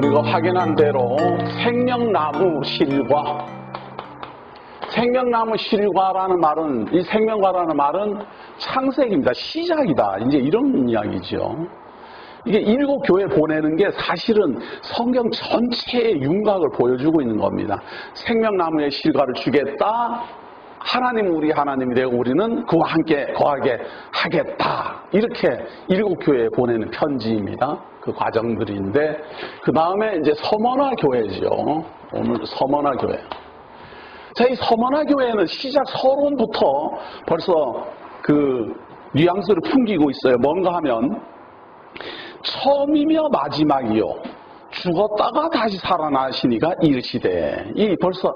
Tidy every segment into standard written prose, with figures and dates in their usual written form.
우리가 확인한 대로 생명나무 실과라는 말은, 이 생명과라는 말은 창세기입니다. 시작이다. 이제 이런 이야기죠. 이게 일곱 교회 보내는 게 사실은 성경 전체의 윤곽을 보여주고 있는 겁니다. 생명나무의 실과를 주겠다. 하나님, 우리 하나님이 되고 우리는 그와 함께 거하게 하겠다. 이렇게 일곱 교회에 보내는 편지입니다. 그 과정들인데, 그 다음에 이제 서머나 교회죠. 오늘 서머나 교회. 자, 이 서머나 교회는 시작 서론부터 벌써 그 뉘앙스를 풍기고 있어요. 뭔가 하면, 처음이며 마지막이요. 죽었다가 다시 살아나시니가 이르시되. 이 벌써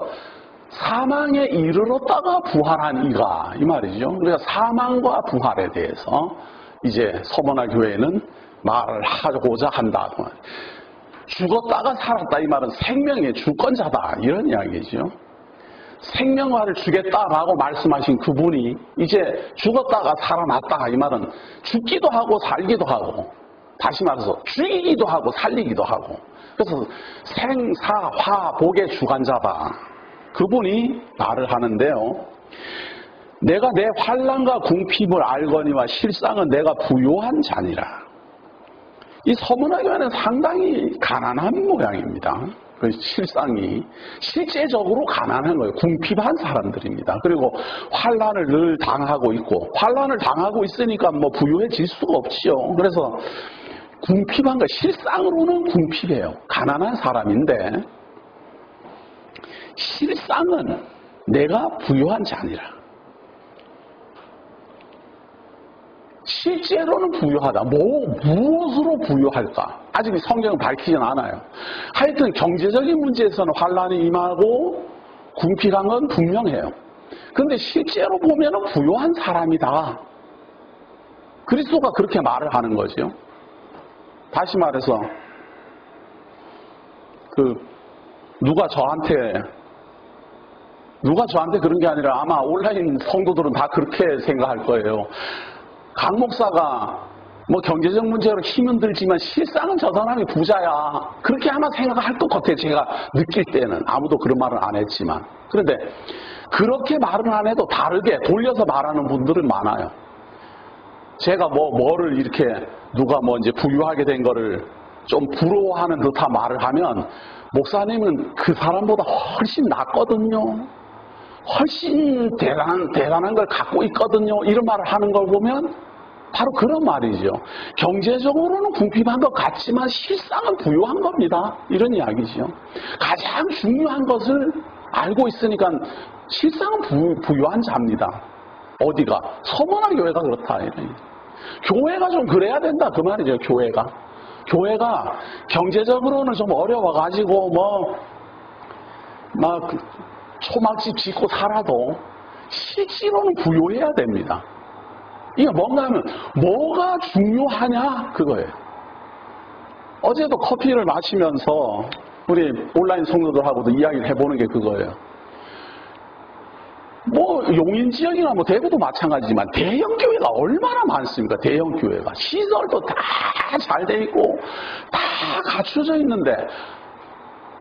사망에 이르렀다가 부활한 이가, 이 말이죠. 그러니까 사망과 부활에 대해서 이제 서머나 교회는 말을 하고자 한다. 죽었다가 살았다, 이 말은 생명의 주권자다, 이런 이야기죠. 생명화를 주겠다라고 말씀하신 그분이 이제 죽었다가 살아났다, 이 말은 죽기도 하고 살기도 하고, 다시 말해서 죽이기도 하고 살리기도 하고, 그래서 생사화복의 주관자다, 그분이 말을 하는데요. 내가 내 환난과 궁핍을 알거니와 실상은 내가 부요한 자니라. 이 서머나 교회는 상당히 가난한 모양입니다. 그 실상이 실제적으로 가난한 거예요. 궁핍한 사람들입니다. 그리고 환난을 늘 당하고 있고, 환난을 당하고 있으니까 뭐 부유해질 수가 없지요. 그래서 궁핍한 거, 실상으로는 궁핍해요. 가난한 사람인데 실상은 내가 부유한 자니라. 실제로는 부유하다. 무엇으로 부유할까? 아직 성경은 밝히진 않아요. 하여튼 경제적인 문제에서는 환난이 임하고 궁핍한 건 분명해요. 그런데 실제로 보면은 부유한 사람이다. 그리스도가 그렇게 말을 하는 거죠. 다시 말해서 누가 저한테 그런 게 아니라 아마 온라인 성도들은 다 그렇게 생각할 거예요. 강 목사가 뭐 경제적 문제로 힘은 들지만 실상은 저 사람이 부자야. 그렇게 아마 생각할 것 같아요. 제가 느낄 때는. 아무도 그런 말은 안 했지만. 그런데 그렇게 말은 안 해도 다르게 돌려서 말하는 분들은 많아요. 제가 뭐를 이렇게 누가 뭐 이제 부유하게 된 거를 좀 부러워하는 듯한 말을 하면, 목사님은 그 사람보다 훨씬 낫거든요. 훨씬 대단한 걸 갖고 있거든요. 이런 말을 하는 걸 보면 바로 그런 말이죠. 경제적으로는 궁핍한 것 같지만 실상은 부유한 겁니다. 이런 이야기죠. 가장 중요한 것을 알고 있으니까 실상은 부유한 자입니다. 어디가? 서머나 교회가 그렇다. 교회가 좀 그래야 된다, 그 말이죠. 교회가 경제적으로는 좀 어려워가지고 막 초막집 짓고 살아도 실제로는 부유해야 됩니다. 이게 뭔가 하면 뭐가 중요하냐, 그거예요. 어제도 커피를 마시면서 우리 온라인 성도들하고도 이야기를 해보는 게 그거예요. 뭐 용인 지역이나 뭐 대구도 마찬가지지만 대형 교회가 얼마나 많습니까? 대형 교회가 시설도 다 잘 돼 있고 다 갖춰져 있는데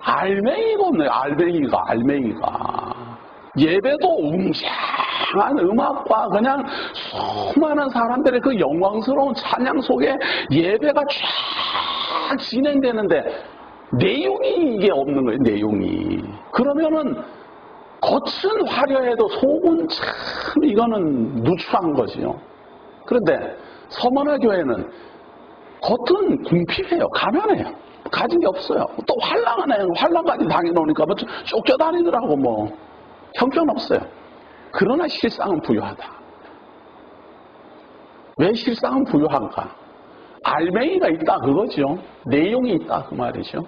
알맹이가 없네요. 알맹이가 예배도 웅장한 음악과 그냥 수많은 사람들의 그 영광스러운 찬양 속에 예배가 쫙 진행되는데 내용이 이게 없는 거예요. 내용이. 그러면은 겉은 화려해도 속은 참 이거는 누추한 거지요. 그런데 서머나 교회는 겉은 궁핍해요. 가난해요. 가진 게 없어요. 또 환난까지 당해놓으니까 뭐 쫓겨다니더라고. 뭐 형편없어요. 그러나 실상은 부유하다. 왜 실상은 부유한가? 알맹이가 있다, 그거죠. 내용이 있다, 그 말이죠.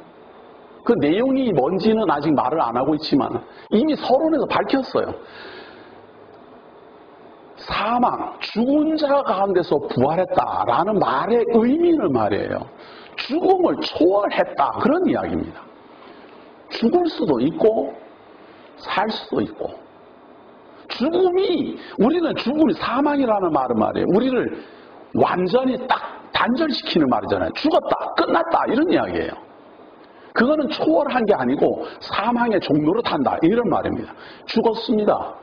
그 내용이 뭔지는 아직 말을 안 하고 있지만 이미 서론에서 밝혔어요. 사망, 죽은 자 가운데서 부활했다라는 말의 의미는 말이에요. 죽음을 초월했다, 그런 이야기입니다. 죽을 수도 있고 살 수도 있고, 우리는 죽음이 사망이라는 말은 말이에요. 우리를 완전히 딱 단절시키는 말이잖아요. 죽었다, 끝났다, 이런 이야기예요. 그거는 초월한 게 아니고 사망의 종로로 탄다. 이런 말입니다. 죽었습니다.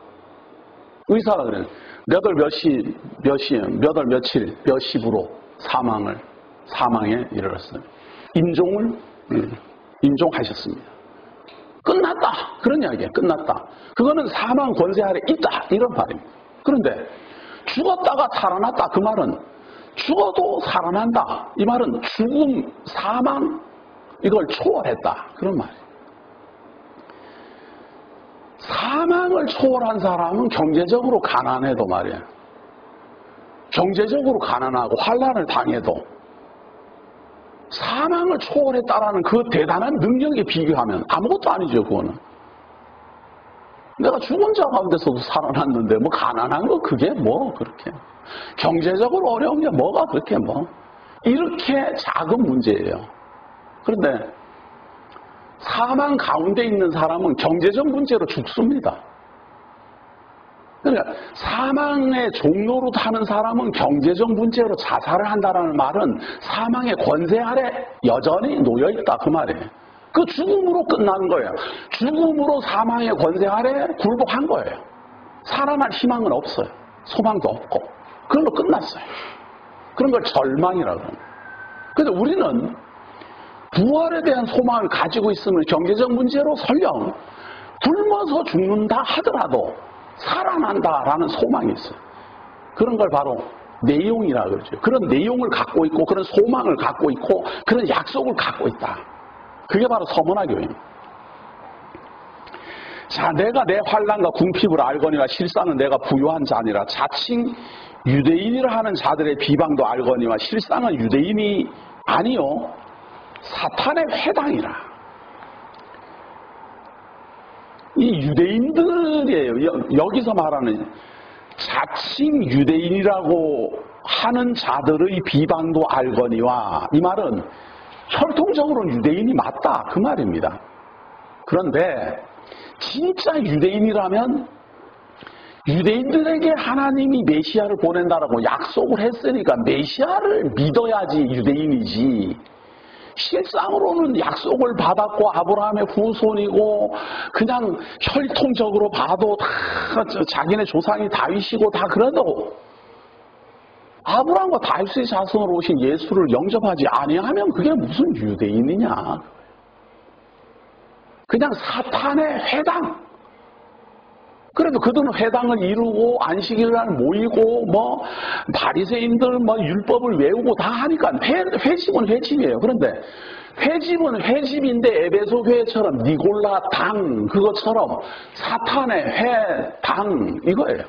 의사가 그래요. 몇 월 며칠, 몇 시부로 사망에 이르렀어요. 임종하셨습니다. 끝났다. 그런 이야기예요. 끝났다. 그거는 사망 권세 아래 있다. 이런 말입니다. 그런데 죽었다가 살아났다. 그 말은 죽어도 살아난다. 이 말은 죽음, 사망 이걸 초월했다. 그런 말이에요. 사망을 초월한 사람은 경제적으로 가난해도 말이에요. 경제적으로 가난하고 환난을 당해도 사망을 초월했다라는 그 대단한 능력에 비교하면 아무것도 아니죠. 그거는. 내가 죽은 자 가운데서도 살아났는데 뭐 가난한 거 그게 뭐 그렇게 경제적으로 어려운 게 뭐가 그렇게 뭐 이렇게 작은 문제예요. 그런데 사망 가운데 있는 사람은 경제적 문제로 죽습니다. 그러니까 사망의 종로로 타는 사람은 경제적 문제로 자살을 한다는 말은 사망의 권세 아래 여전히 놓여있다 그 말이에요. 그 죽음으로 끝난 거예요. 죽음으로 사망의 권세 아래 굴복한 거예요. 살아날 희망은 없어요. 소망도 없고 그걸로 끝났어요. 그런 걸 절망이라고 합니다. 그런데 우리는 부활에 대한 소망을 가지고 있으면 경제적 문제로 설령 굶어서 죽는다 하더라도 살아난다라는 소망이 있어요. 그런 걸 바로 내용이라고 그러죠. 그런 내용을 갖고 있고 그런 소망을 갖고 있고 그런 약속을 갖고 있다. 그게 바로 서문화 교회입니다. 자, 내가 내 환난과 궁핍을 알거니와 실상은 내가 부유한 자니라. 자칭 유대인이라 하는 자들의 비방도 알거니와 실상은 유대인이 아니요 사탄의 회당이라. 이 유대인들이에요. 여기서 말하는 자칭 유대인이라고 하는 자들의 비방도 알거니와 이 말은 혈통적으로는 유대인이 맞다 그 말입니다. 그런데 진짜 유대인이라면 유대인들에게 하나님이 메시아를 보낸다라고 약속을 했으니까 메시아를 믿어야지 유대인이지. 실상으로는 약속을 받았고 아브라함의 후손이고 그냥 혈통적으로 봐도 다 자기네 조상이 다윗이고 다 그래도 아브라함과 다윗의 자손으로 오신 예수를 영접하지 아니하면 그게 무슨 유대인이냐. 그냥 사탄의 회당. 그래도 그들은 회당을 이루고 안식일날 모이고 뭐 바리새인들 뭐 율법을 외우고 다 하니까 회집은 회집이에요. 그런데 회집은 회집인데 에베소 회처럼 니골라 당 그것처럼 사탄의 회당 이거예요.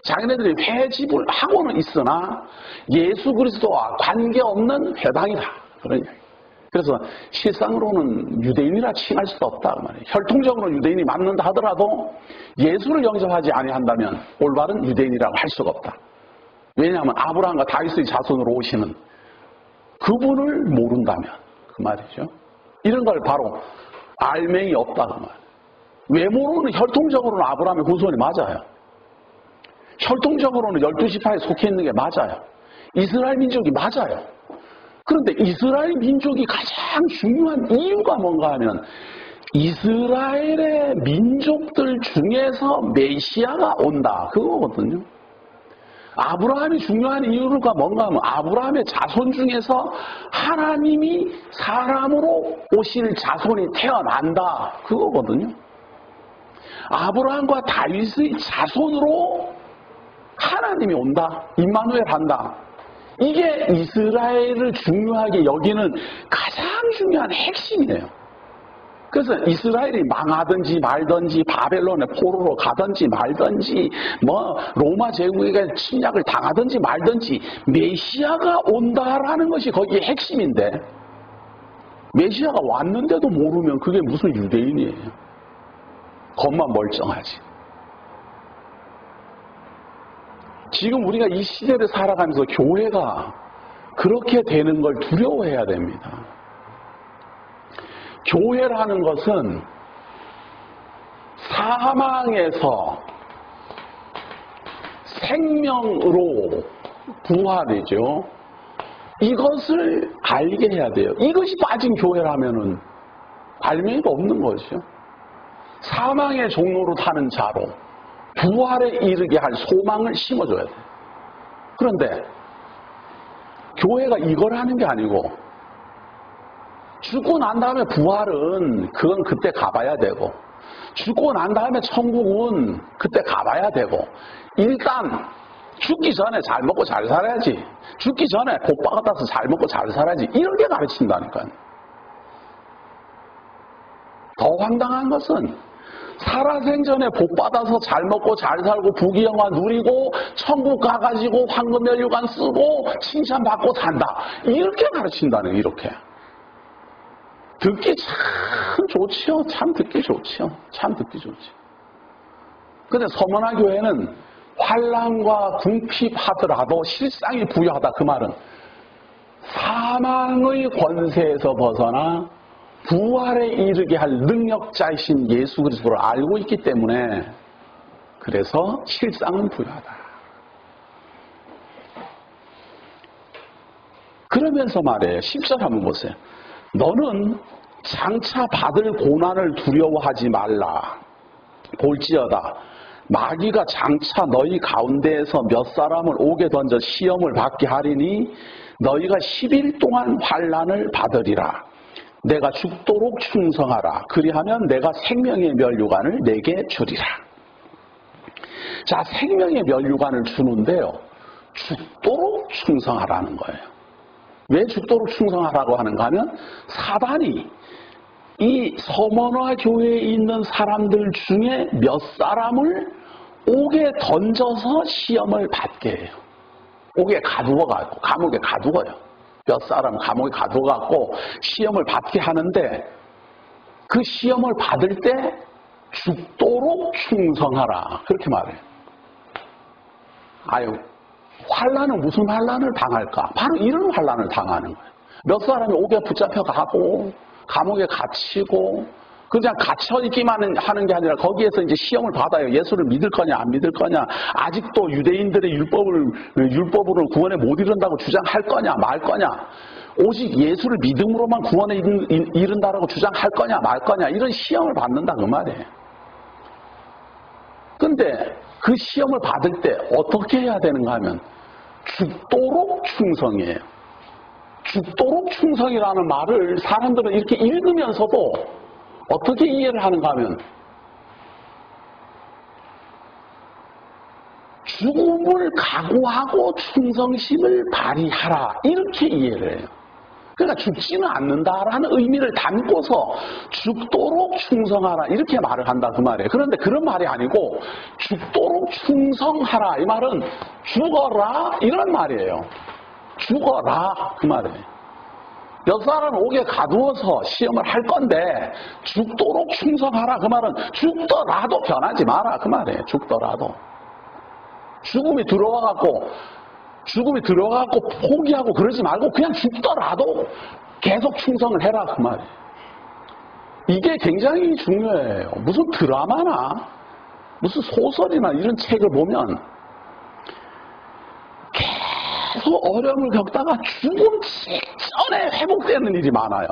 자기네들이 회집을 하고는 있으나 예수 그리스도와 관계없는 회당이다. 그런 이야기. 그래서 실상으로는 유대인이라 칭할 수도 없다. 말이에요. 혈통적으로 유대인이 맞는다 하더라도 예수를 영접하지 아니한다면 올바른 유대인이라고 할 수가 없다. 왜냐하면 아브라함과 다윗의 자손으로 오시는 그분을 모른다면 그 말이죠. 이런 걸 바로 알맹이 없다 그 말. 외모로는 혈통적으로는 아브라함의 후손이 맞아요. 혈통적으로는 12지파에 속해 있는 게 맞아요. 이스라엘 민족이 맞아요. 그런데 이스라엘 민족이 가장 중요한 이유가 뭔가 하면 이스라엘의 민족들 중에서 메시아가 온다. 그거거든요. 아브라함이 중요한 이유가 뭔가 하면 아브라함의 자손 중에서 하나님이 사람으로 오실 자손이 태어난다. 그거거든요. 아브라함과 다윗의 자손으로 하나님이 온다. 임마누엘 한다. 이게 이스라엘을 중요하게 여기는 가장 중요한 핵심이에요. 그래서 이스라엘이 망하든지 말든지 바벨론의 포로로 가든지 말든지 뭐 로마 제국에게 침략을 당하든지 말든지 메시아가 온다라는 것이 거기에 핵심인데 메시아가 왔는데도 모르면 그게 무슨 유대인이에요. 겉만 멀쩡하지. 지금 우리가 이 시대를 살아가면서 교회가 그렇게 되는 걸 두려워해야 됩니다. 교회라는 것은 사망에서 생명으로 부활이죠. 이것을 알게 해야 돼요. 이것이 빠진 교회라면은 발명이가 없는 거죠. 사망의 종로로 타는 자로 부활에 이르게 할 소망을 심어줘야 돼. 그런데 교회가 이걸 하는 게 아니고 죽고 난 다음에 부활은 그건 그때 가봐야 되고 죽고 난 다음에 천국은 그때 가봐야 되고 일단 죽기 전에 잘 먹고 잘 살아야지. 죽기 전에 복 받아서 잘 먹고 잘 살아야지. 이렇게 가르친다니까요. 더 황당한 것은 살아생전에 복 받아서 잘 먹고 잘 살고 부귀영화 누리고 천국 가가지고 황금연료관 쓰고 칭찬받고 산다. 이렇게 가르친다는 거예요. 이렇게. 듣기 참 좋지요. 참 듣기 좋지요. 참 듣기 좋지요. 근데 서머나 교회는 환난과 궁핍하더라도 실상이 부유하다. 그 말은 사망의 권세에서 벗어나 부활에 이르게 할 능력자이신 예수 그리스도를 알고 있기 때문에 그래서 실상은 부유하다. 그러면서 말이에요. 10절 한번 보세요. 너는 장차 받을 고난을 두려워하지 말라. 볼지어다. 마귀가 장차 너희 가운데에서 몇 사람을 옥에 던져 시험을 받게 하리니 너희가 10일 동안 환난을 받으리라. 내가 죽도록 충성하라. 그리하면 내가 생명의 면류관을 내게 주리라. 자, 생명의 면류관을 주는데요. 죽도록 충성하라는 거예요. 왜 죽도록 충성하라고 하는가 하면 사단이 이 서머나 교회에 있는 사람들 중에 몇 사람을 옥에 던져서 시험을 받게 해요. 옥에 가두어가고 감옥에 가두어요. 몇 사람 감옥에 가두어갖고 시험을 받게 하는데 그 시험을 받을 때 죽도록 충성하라. 그렇게 말해요. 아유, 환난은 무슨 환난을 당할까? 바로 이런 환난을 당하는 거예요. 몇 사람이 옥에 붙잡혀 가고 감옥에 gat히고 그냥 갇혀있기만 하는 게 아니라 거기에서 이제 시험을 받아요. 예수를 믿을 거냐 안 믿을 거냐, 아직도 유대인들의 율법으로 구원에 못 이른다고 주장할 거냐 말 거냐, 오직 예수를 믿음으로만 구원에 이른다라고 주장할 거냐 말 거냐, 이런 시험을 받는다 그 말이에요. 근데 그 시험을 받을 때 어떻게 해야 되는가 하면 죽도록 충성이에요. 죽도록 충성이라는 말을 사람들은 이렇게 읽으면서도 어떻게 이해를 하는가 하면 죽음을 각오하고 충성심을 발휘하라, 이렇게 이해를 해요. 그러니까 죽지는 않는다라는 의미를 담고서 죽도록 충성하라 이렇게 말을 한다 그 말이에요. 그런데 그런 말이 아니고 죽도록 충성하라, 이 말은 죽어라 이런 말이에요. 죽어라 그 말이에요. 몇 사람은 옥에 가두어서 시험을 할 건데 죽도록 충성하라 그 말은 죽더라도 변하지 마라 그 말이에요. 죽더라도. 죽음이 들어와갖고 포기하고 그러지 말고 그냥 죽더라도 계속 충성을 해라 그 말이에요. 이게 굉장히 중요해요. 무슨 드라마나 무슨 소설이나 이런 책을 보면 계속 어려움을 겪다가 죽음 직전에 회복되는 일이 많아요.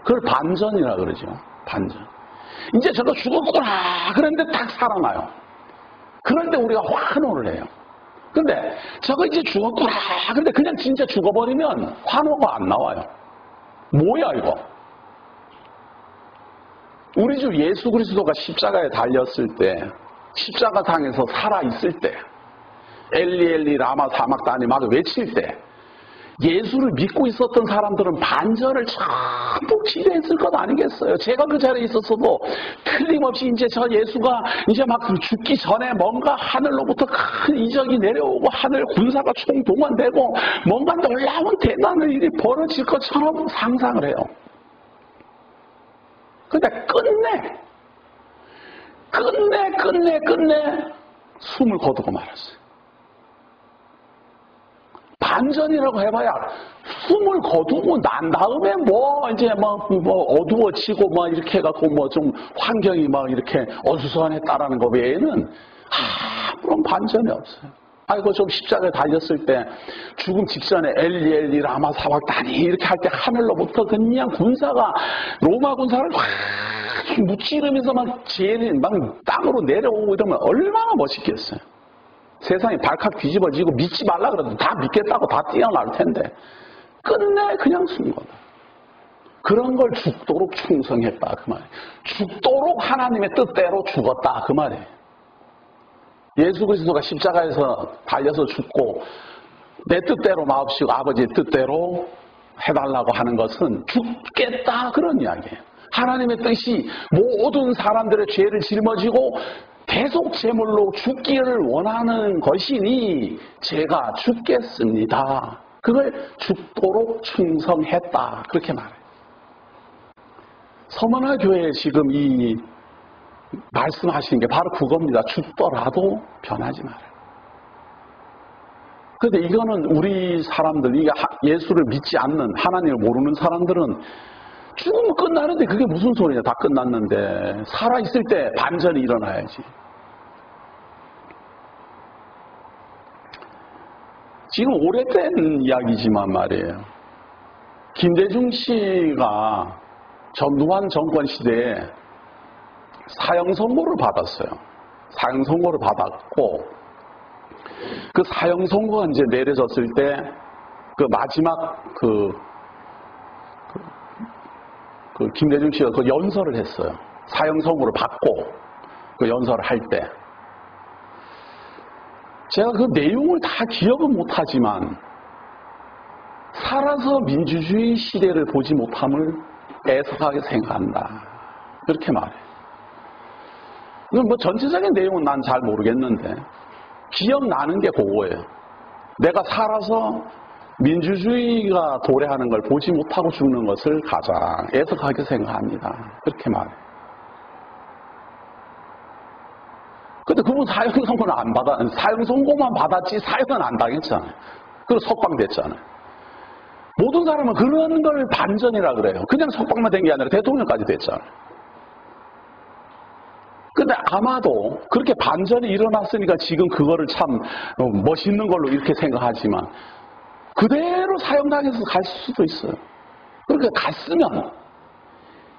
그걸 반전이라 그러죠. 반전. 이제 저거 죽었구나 그런데 딱 살아나요. 그럴 때 우리가 환호를 해요. 근데 저거 이제 죽었구나 근데 그냥 진짜 죽어버리면 환호가 안 나와요. 뭐야 이거? 우리 주 예수 그리스도가 십자가에 달렸을 때, 십자가상에서 살아있을 때, 엘리 엘리 라마 사막다니 막 외칠 때 예수를 믿고 있었던 사람들은 반전을 전부 기대했을 것 아니겠어요? 제가 그 자리에 있었어도 틀림없이 이제 저 예수가 이제 막 죽기 전에 뭔가 하늘로부터 큰 이적이 내려오고 하늘 군사가 총동원되고 뭔가 놀라운 대단한 일이 벌어질 것처럼 상상을 해요. 근데 끝내 숨을 거두고 말았어요. 반전이라고 해봐야 숨을 거두고 난 다음에 이제 어두워지고 이렇게 해갖고 좀 환경이 이렇게 어수선했다라는 거 외에는 아무런 반전이 없어요. 아이고 좀 십자가에 달렸을 때 죽음 직전에 엘리 엘리 라마 사박다니 이렇게 할 때 하늘로부터 그냥 군사가 로마 군사를 확 무찌르면서 막 땅으로 내려오고 이러면 얼마나 멋있겠어요. 세상이 발칵 뒤집어지고 믿지 말라 그래도 다 믿겠다고 다 뛰어날 텐데 끝내 그냥 죽는 거다. 그런 걸 죽도록 충성했다 그 말이에요. 죽도록 하나님의 뜻대로 죽었다 그 말이에요. 예수 그리스도가 십자가에서 달려서 죽고 내 뜻대로 마옵시고 아버지의 뜻대로 해달라고 하는 것은 죽겠다 그런 이야기예요. 하나님의 뜻이 모든 사람들의 죄를 짊어지고 계속 제물로 죽기를 원하는 것이니 제가 죽겠습니다. 그걸 죽도록 충성했다 그렇게 말해요. 서머나 교회에 지금 이 말씀하시는 게 바로 그겁니다. 죽더라도 변하지 마라. 그런데 이거는 우리 사람들, 이게 예수를 믿지 않는, 하나님을 모르는 사람들은 죽으면 끝나는데 그게 무슨 소리냐. 다 끝났는데 살아있을 때 반전이 일어나야지. 지금 오래된 이야기지만 말이에요. 김대중 씨가 전두환 정권 시대에 사형 선고를 받았어요. 사형 선고를 받았고 그 사형 선고가 이제 내려졌을 때 그 마지막 김대중 씨가 그 연설을 했어요. 사형 선고를 받고 그 연설을 할 때 제가 그 내용을 다 기억은 못하지만 살아서 민주주의 시대를 보지 못함을 애석하게 생각한다. 그렇게 말해요. 뭐 전체적인 내용은 난 잘 모르겠는데 기억나는 게 그거예요. 내가 살아서 민주주의가 도래하는 걸 보지 못하고 죽는 것을 가장 애석하게 생각합니다. 그렇게 말해요. 근데 그분 사형 선고는 안 받아, 사형 선고만 받았지 사형은 안 당했잖아요. 그리고 석방됐잖아요. 모든 사람은 그런 걸 반전이라 그래요. 그냥 석방만 된 게 아니라 대통령까지 됐잖아요. 근데 아마도 그렇게 반전이 일어났으니까 지금 그거를 참 멋있는 걸로 이렇게 생각하지만 그대로 사형당해서 갈 수도 있어요. 그러니까 갔으면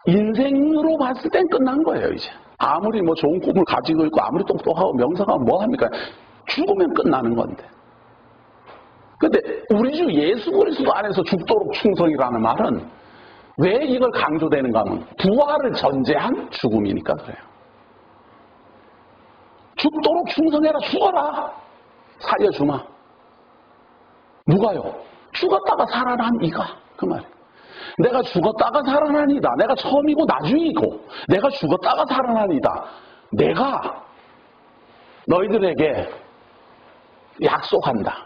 인생으로 봤을 땐 끝난 거예요, 이제. 아무리 뭐 좋은 꿈을 가지고 있고 아무리 똑똑하고 명상하고 뭐 합니까? 죽으면 끝나는 건데. 근데 우리 주 예수 그리스도 안에서 죽도록 충성이라는 말은 왜 이걸 강조되는가 하면 부활을 전제한 죽음이니까 그래요. 죽도록 충성해라. 죽어라. 살려주마. 누가요? 죽었다가 살아난 이가. 그 말이에요. 내가 죽었다가 살아나니다. 내가 처음이고 나중이고 내가 죽었다가 살아나니다. 내가 너희들에게 약속한다.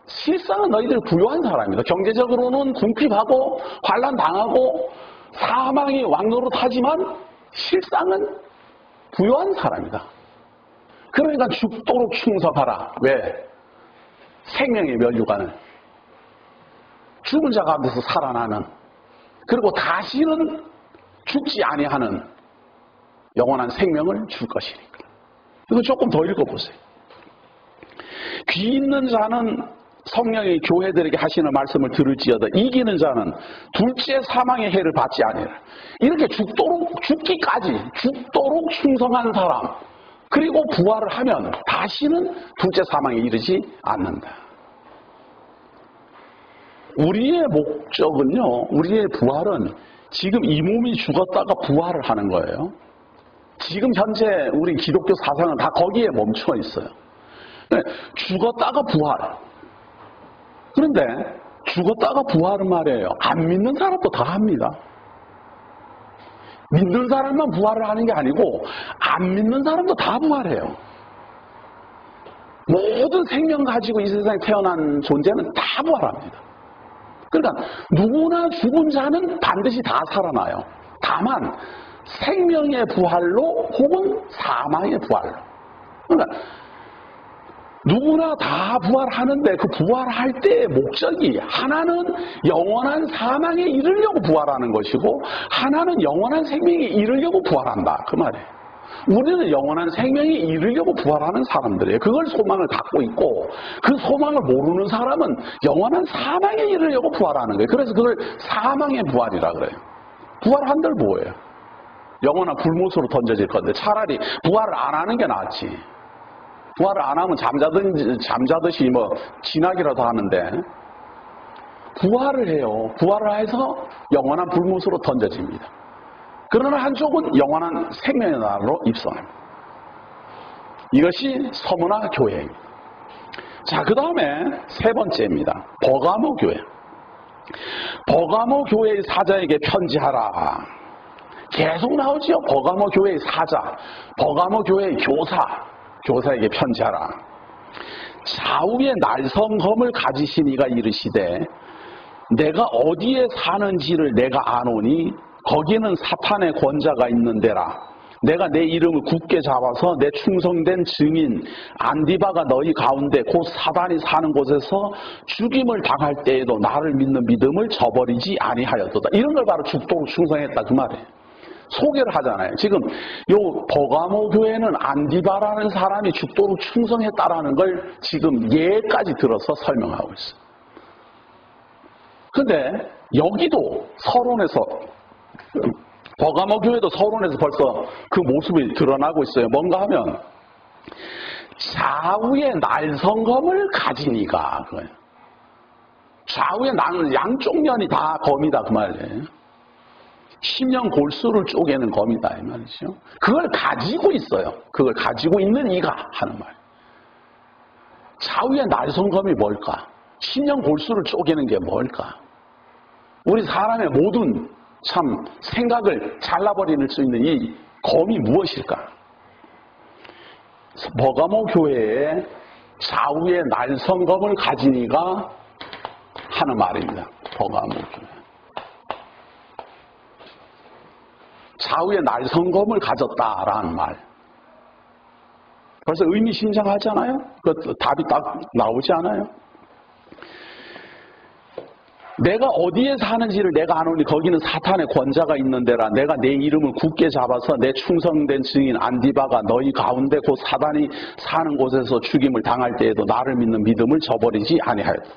실상은 너희들 부유한 사람이다. 경제적으로는 궁핍하고 환난 당하고 사망이 왕노릇하지만 실상은 부유한 사람이다. 그러니까 죽도록 충성하라. 왜? 생명의 면류관을 죽은 자 가운데서 살아나는 그리고 다시는 죽지 아니하는 영원한 생명을 줄 것이니까. 이거 조금 더 읽어보세요. 귀 있는 자는 성령이 교회들에게 하시는 말씀을 들을지어다. 이기는 자는 둘째 사망의 해를 받지 아니하리라. 이렇게 죽도록 충성한 사람 그리고 부활을 하면 다시는 둘째 사망에 이르지 않는다. 우리의 목적은요, 우리의 부활은 지금 이 몸이 죽었다가 부활을 하는 거예요. 지금 현재 우리 기독교 사상은 다 거기에 멈춰 있어요. 죽었다가 부활. 그런데 죽었다가 부활은 말이에요. 안 믿는 사람도 다 합니다. 믿는 사람만 부활을 하는 게 아니고 안 믿는 사람도 다 부활해요. 모든 생명 가지고 이 세상에 태어난 존재는 다 부활합니다. 그러니까 누구나 죽은 자는 반드시 다 살아나요. 다만 생명의 부활로 혹은 사망의 부활로. 그러니까 누구나 다 부활하는데 그 부활할 때의 목적이 하나는 영원한 사망에 이르려고 부활하는 것이고 하나는 영원한 생명에 이르려고 부활한다. 그 말이에요. 우리는 영원한 생명에 이르려고 부활하는 사람들이에요. 그걸 소망을 갖고 있고 그 소망을 모르는 사람은 영원한 사망에 이르려고 부활하는 거예요. 그래서 그걸 사망의 부활이라 그래요. 부활한들 뭐예요? 영원한 불못으로 던져질 건데 차라리 부활을 안 하는 게 낫지. 부활을 안 하면 잠자듯이 뭐 진하기라도 하는데 부활을 해요. 부활을 해서 영원한 불못으로 던져집니다. 그러나 한쪽은 영원한 생명의 나라로 입성합니다. 이것이 서문화 교회입니다. 자, 그 다음에 세 번째입니다. 버가모 교회. 버가모 교회의 사자에게 편지하라. 계속 나오지요. 버가모 교회의 사자, 버가모 교회의 교사에게 편지하라. 좌우에 날성검을 가지신 이가 이르시되 내가 어디에 사는지를 내가 아노니 거기는 사탄의 권자가 있는 데라. 내가 내 이름을 굳게 잡아서 내 충성된 증인 안디바가 너희 가운데 곧 사단이 사는 곳에서 죽임을 당할 때에도 나를 믿는 믿음을 저버리지 아니하였도다. 이런 걸 바로 죽도록 충성했다 그 말이에요. 소개를 하잖아요. 지금 요 버가모 교회는 안디바라는 사람이 죽도록 충성했다라는 걸 지금 예까지 들어서 설명하고 있어요. 근데 여기도 서론에서 버가모 교회도 서론에서 벌써 그 모습이 드러나고 있어요. 뭔가 하면 좌우에 날성검을 가지니가 그거예요. 좌우에 양쪽 면이 다 검이다 그 말이에요. 십년 골수를 쪼개는 검이다 이 말이죠. 그걸 가지고 있어요. 그걸 가지고 있는 이가 하는 말. 좌우에 날성검이 뭘까? 십년 골수를 쪼개는 게 뭘까? 우리 사람의 모든 참 생각을 잘라버릴 수 있는 이 검이 무엇일까? 버가모 교회에 좌우에 날성검을 가진 이가 하는 말입니다. 버가모 교회. 좌우에 날성검을 가졌다라는 말. 벌써 의미심장하잖아요? 그 답이 딱 나오지 않아요? 내가 어디에 사는지를 내가 아노니 거기는 사탄의 권자가 있는 데라. 내가 내 이름을 굳게 잡아서 내 충성된 증인 안디바가 너희 가운데 곧 사단이 사는 곳에서 죽임을 당할 때에도 나를 믿는 믿음을 저버리지 아니하였다.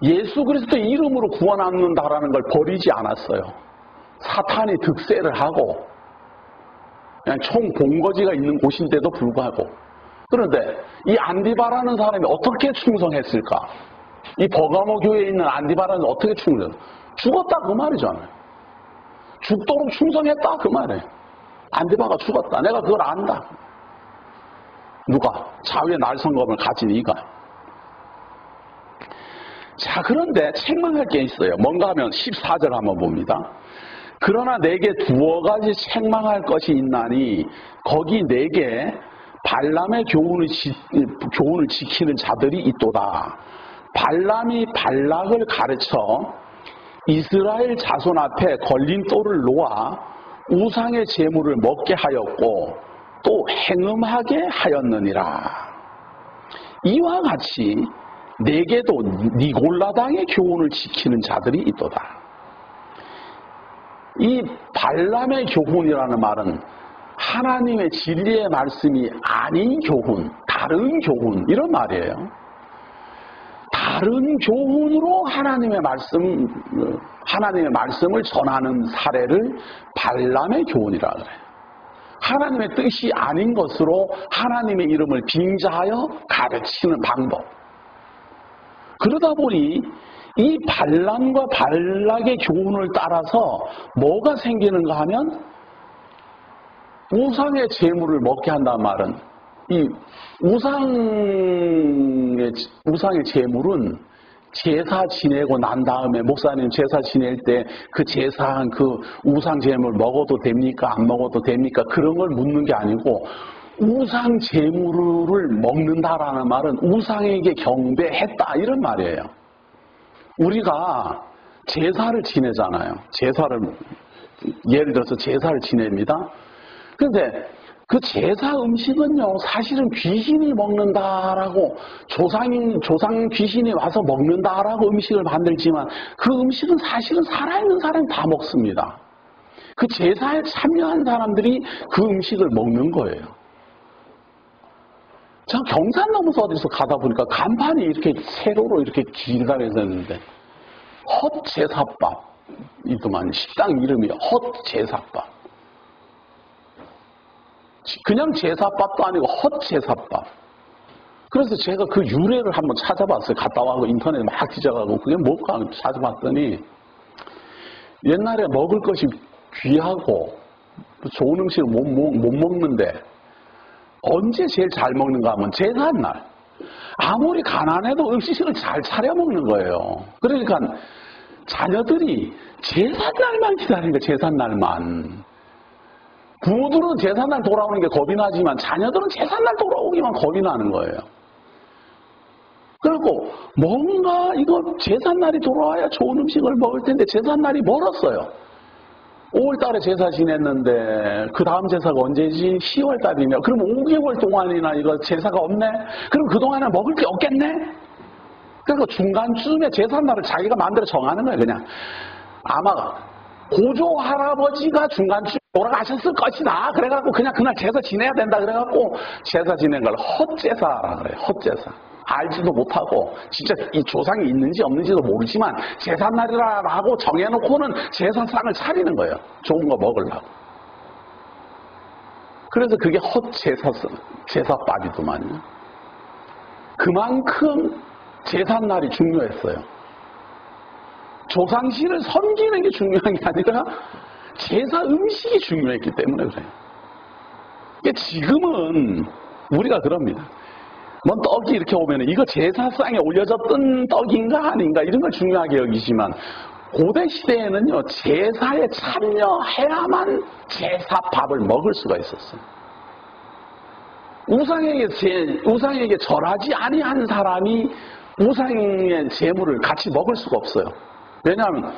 예수 그리스도의 이름으로 구원 얻는다라는 걸 버리지 않았어요. 사탄이 득세를 하고 그냥 총 본거지가 있는 곳인데도 불구하고. 그런데 이 안디바라는 사람이 어떻게 충성했을까? 이 버가모 교회에 있는 안디바라는 어떻게 충성했을까? 죽었다 그 말이잖아요. 죽도록 충성했다 그 말이에요. 안디바가 죽었다. 내가 그걸 안다. 누가? 좌우에 날성검을 가진 이가. 자, 그런데 책망할 게 있어요. 뭔가 하면 14절 한번 봅니다. 그러나 내게 두어 가지 책망할 것이 있나니 거기 내게 발람의 교훈을 지키는 자들이 있도다. 발람이 발락을 가르쳐 이스라엘 자손 앞에 걸림돌을 놓아 우상의 제물을 먹게 하였고 또 행음하게 하였느니라. 이와 같이 내게도 니골라당의 교훈을 지키는 자들이 있도다. 이 발람의 교훈이라는 말은 하나님의 진리의 말씀이 아닌 교훈, 다른 교훈 이런 말이에요. 다른 교훈으로 하나님의 말씀을 전하는 사례를 발람의 교훈이라 그래요. 하나님의 뜻이 아닌 것으로 하나님의 이름을 빙자하여 가르치는 방법. 그러다 보니 이 발람과 발락의 교훈을 따라서 뭐가 생기는가 하면 우상의 제물을 먹게 한다는 말은 이 우상의 제물은 제사 지내고 난 다음에 목사님 제사 지낼 때 그 제사한 그 우상 제물 먹어도 됩니까? 안 먹어도 됩니까? 그런 걸 묻는 게 아니고 우상 제물을 먹는다라는 말은 우상에게 경배했다 이런 말이에요. 우리가 제사를 지내잖아요. 예를 들어서 제사를 지냅니다. 그런데 그 제사 음식은요, 사실은 귀신이 먹는다라고, 조상 귀신이 와서 먹는다라고 음식을 만들지만 그 음식은 사실은 살아있는 사람이 다 먹습니다. 그 제사에 참여한 사람들이 그 음식을 먹는 거예요. 저 경산 넘어서 어디서 가다 보니까 간판이 이렇게 세로로 이렇게 길다해서 있는데 헛제사밥이더만 식당 이름이 헛제사밥. 그냥 제사밥도 아니고 헛제사밥. 그래서 제가 그 유래를 한번 찾아봤어요. 갔다 와서 인터넷에 막 뒤져가고 그게 뭘까 찾아봤더니 옛날에 먹을 것이 귀하고 좋은 음식을 못 먹는데 언제 제일 잘 먹는가 하면 제삿날. 아무리 가난해도 음식을 잘 차려 먹는 거예요. 그러니까 자녀들이 제삿날만 기다리는 거예요. 제삿날만. 부모들은 제삿날 돌아오는 게 겁이 나지만 자녀들은 제삿날 돌아오기만 겁이 나는 거예요. 그리고 뭔가 이거 제삿날이 돌아와야 좋은 음식을 먹을 텐데 제삿날이 멀었어요. 5월달에 제사 지냈는데 그 다음 제사가 언제지? 10월달이네요. 그럼 5개월 동안이나 이거 제사가 없네? 그럼 그동안에 먹을 게 없겠네? 그러니까 중간쯤에 제삿날을 자기가 마음대로 정하는 거예요. 그냥 아마 고조 할아버지가 중간쯤에 돌아가셨을 것이다. 그래갖고 그냥 그날 제사 지내야 된다. 그래갖고 제사 지낸 걸 헛제사라 그래요. 헛제사. 알지도 못하고 진짜 이 조상이 있는지 없는지도 모르지만 제삿날이라고 정해놓고는 제사상을 차리는 거예요. 좋은 거 먹으려고. 그래서 그게 제사밥이더만요. 그만큼 제삿날이 중요했어요. 조상신을 섬기는 게 중요한 게 아니라 제사 음식이 중요했기 때문에 그래요. 지금은 우리가 그럽니다. 뭐 떡이 이렇게 오면 이거 제사상에 올려졌던 떡인가 아닌가 이런 걸 중요하게 여기지만 고대 시대에는요 제사에 참여해야만 제사밥을 먹을 수가 있었어요. 우상에게 절하지 아니한 사람이 우상의 제물을 같이 먹을 수가 없어요. 왜냐하면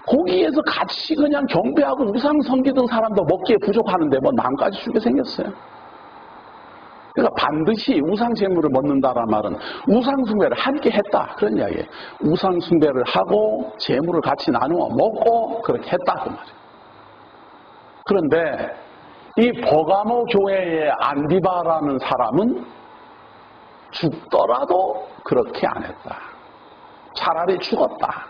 거기에서 같이 그냥 경배하고 우상 섬기던 사람도 먹기에 부족하는데 뭐 남까지 주게 생겼어요. 그러니까 반드시 우상 제물을 먹는다라는 말은 우상 숭배를 함께 했다 그런 이야기예요. 우상 숭배를 하고 제물을 같이 나누어 먹고 그렇게 했다 그 말이에요. 그런데 이 버가모 교회의 안디바라는 사람은 죽더라도 그렇게 안 했다. 차라리 죽었다.